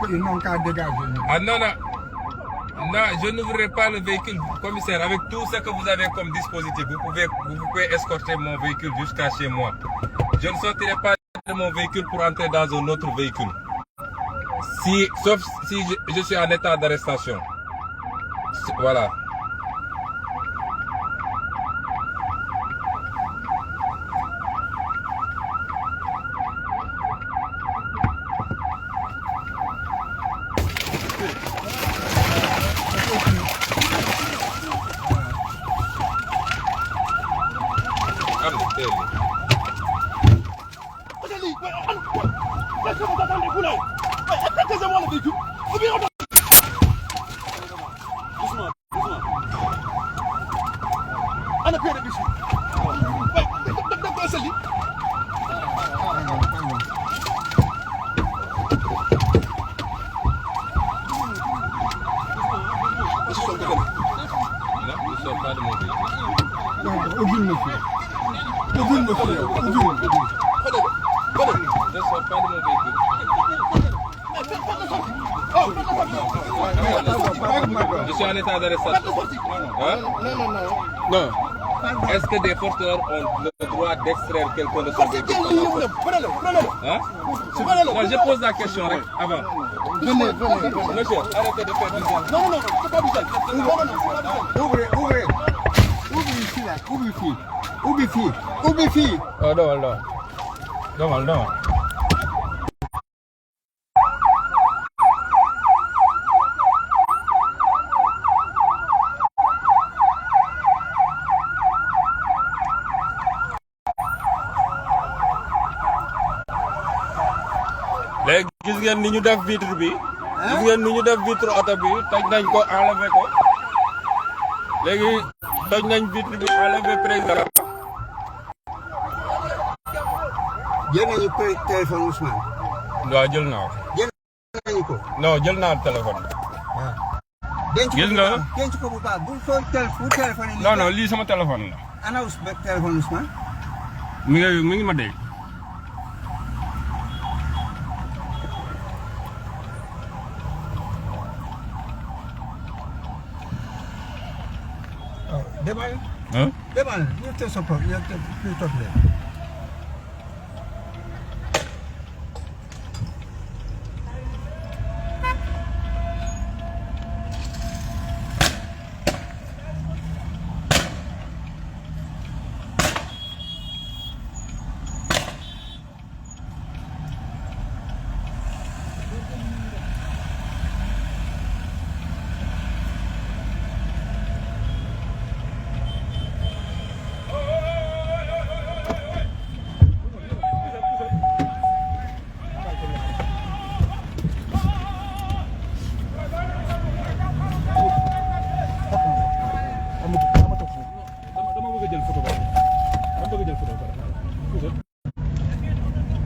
Ils n'ont qu'à dégager. Ah non, non. Non, je n'ouvrirai pas le véhicule, commissaire. Avec tout ce que vous avez comme dispositif, vous pouvez escorter mon véhicule jusqu'à chez moi. Je ne sortirai pas de mon véhicule pour entrer dans un autre véhicule. Sauf si je suis en état d'arrestation. Voilà. Je suis en état d'arrestation. Hein? Non. Est-ce que des porteurs ont le droit d'extraire quelqu'un de son véhicule? Hein? Non, je pose la question avant. Venez. Monsieur, arrêtez de faire du zèle. Non, c'est pas du zèle. Ouvrez. Ouvrez ici. Oh, non. léegi gis ngeen ni ñu def vitre bi gis ngeen ni ñu def vitre oto bi toj nañ ko enlevé ko léegi toj nañ vitre bi enlevé président. jël nañu téléphone Ousmane. waaw jël naa ko. jël nañu ko. non jël naa téléphone bi. gis nga denc ko bu baax bu téléphone yi. non lii sama téléphone la. ana téléphone Ousmane. mi ngi ma dégg. Demal. Hein? Demal, il te support, il te plutôt plaît.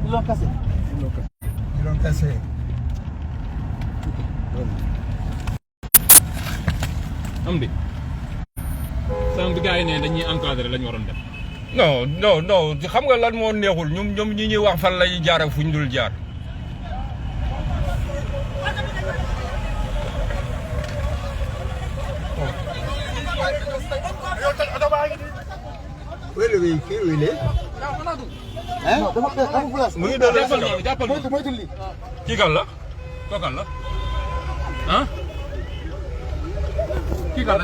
Ils l'ont cassé. am di sànq bi gars yi ne dañuy encadré la ñu waroon def. non xam nga lan moo neexul ñoom ñi ñuy wax fan la ñuy jaar ak fu ñu dul jaar. Où est le véhicule? Où il est? Hein? mu ngi doon jàppal kii kan la kookan la ah kii kan la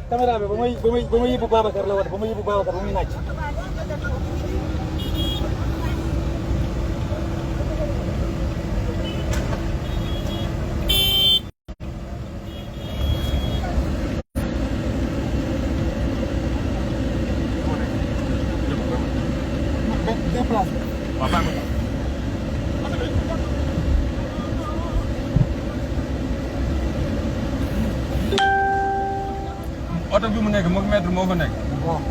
caméra bi ba may yóbbu Babacar la woon ba may yóbbu Babacar ba muy naaj. oto bi mu nekk moom maître moo fa nekk. waaw.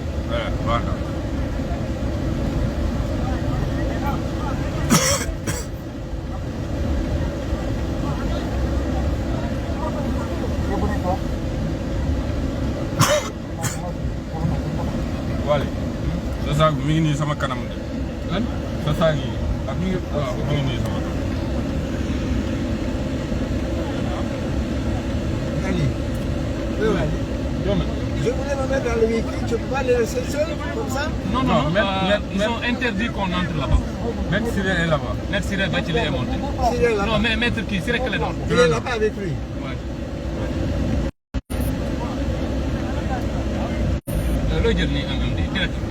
waaw. Wally sa saag mi ngi nii sama kanam de. lan sa saag yi ak mi ngi waaw mi ngi nii sama kanam. Je voulais me mettre dans le véhicule, tu peux pas les laisser seuls comme ça? Non, ils ont interdit qu'on entre là-bas. Maître Siré est là-bas. Maître Siré Bachilé est monté. S'il est là-bas. Non, mais maître qui Siré Clédor. Il est là-bas avec lui. Ouais. Loo jël nii